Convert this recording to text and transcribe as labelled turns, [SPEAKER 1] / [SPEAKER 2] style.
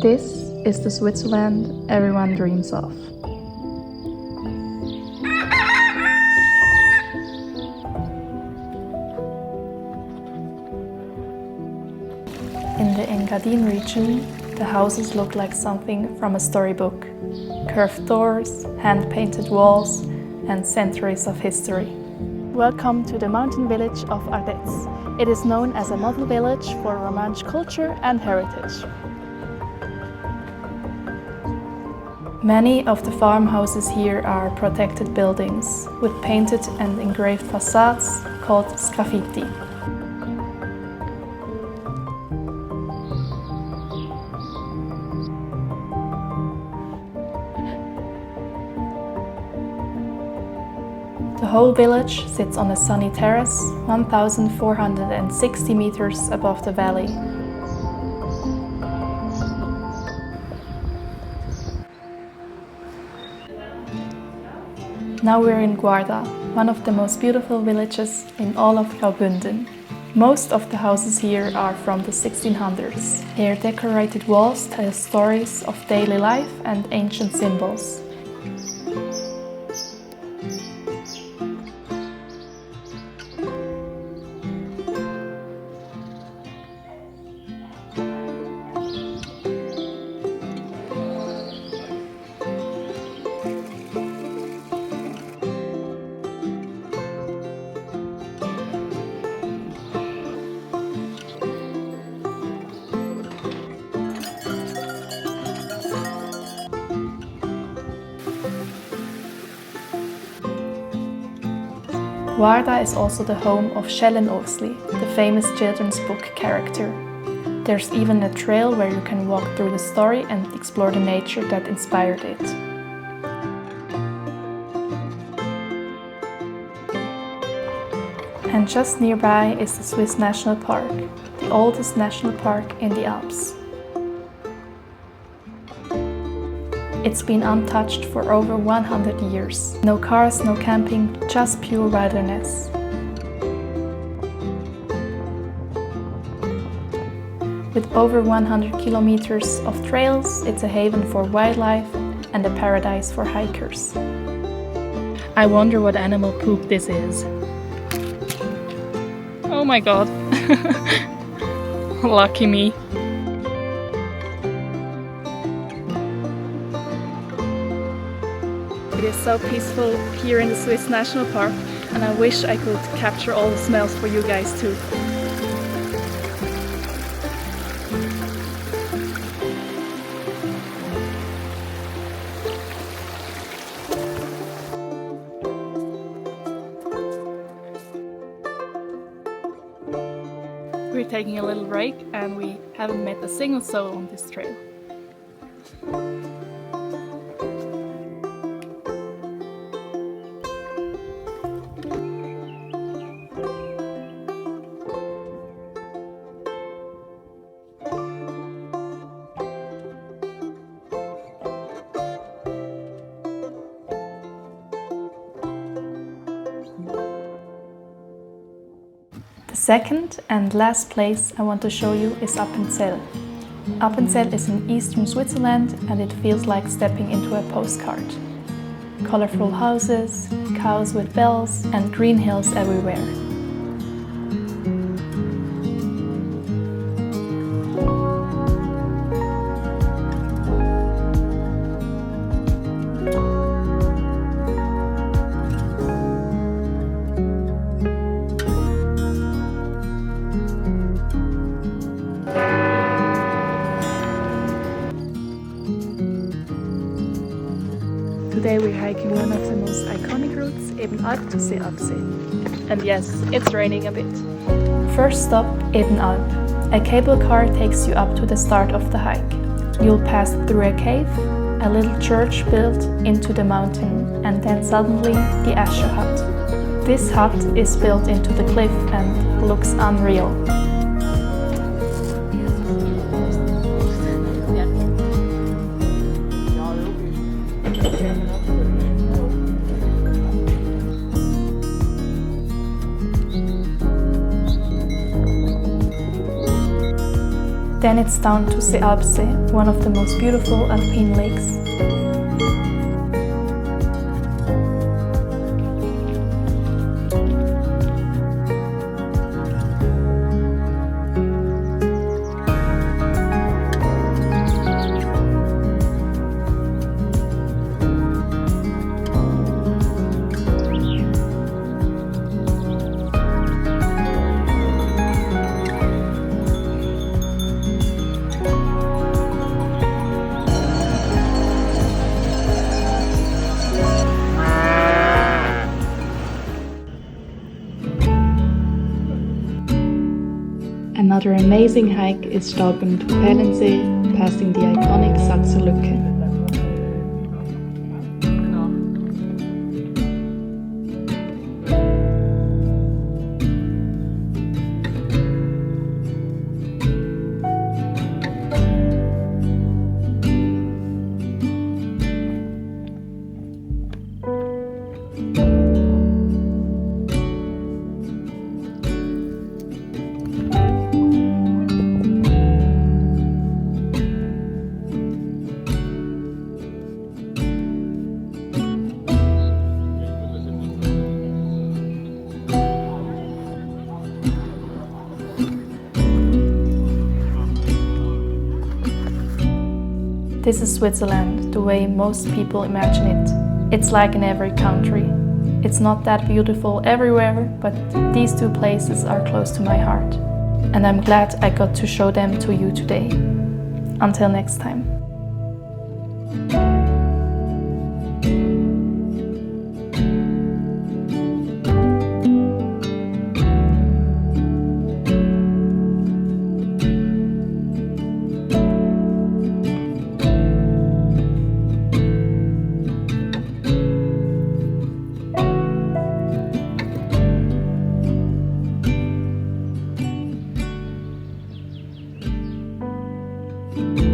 [SPEAKER 1] This is the Switzerland everyone dreams of. In the Engadin region, the houses look like something from a storybook. Curved doors, hand-painted walls, and centuries of history.
[SPEAKER 2] Welcome to the mountain village of Ardez. It is known as a model village for Romansh culture and heritage.
[SPEAKER 1] Many of the farmhouses here are protected buildings with painted and engraved facades called sgraffiti. The whole village sits on a sunny terrace 1,460 meters above the valley. Now we're in Guarda, one of the most beautiful villages in all of Graubünden. Most of the houses here are from the 1600s. Their decorated walls tell stories of daily life and ancient symbols. Guarda is also the home of Shelan Osley, the famous children's book character. There's even a trail where you can walk through the story and explore the nature that inspired it. And just nearby is the Swiss National Park, the oldest national park in the Alps. It's been untouched for over 100 years. No cars, no camping, just pure wilderness. With over 100 kilometers of trails, it's a haven for wildlife and a paradise for hikers. I wonder what animal poop this is. Oh my god. Lucky me. It is so peaceful here in the Swiss National Park, and I wish I could capture all the smells for you guys too. We're taking a little break and we haven't met a single soul on this trail. The second and last place I want to show you is Appenzell. Appenzell is in eastern Switzerland and it feels like stepping into a postcard. Colorful houses, cows with bells and green hills everywhere. Today we're hiking one of the most iconic routes, Eva and I'm to see Appenzell. And yes, it's raining a bit. First stop, Eva and I'm. A cable car takes you up to the start of the hike. You'll pass through a cave, a little church built into the mountain, and then suddenly the Asher hut. This hut is built into the cliff and looks unreal. Then
[SPEAKER 2] Then it's down to the Alpsee, one of the most beautiful alpine lakes.
[SPEAKER 1] Another amazing hike is Graubu to Appenzell, passing the iconic Lücke.
[SPEAKER 2] This is Switzerland, the way most people imagine it. It's like in every country. It's not that beautiful everywhere, but these two places are close to my heart. And I'm glad I got to show them to you today. Until next time.
[SPEAKER 1] Thank you.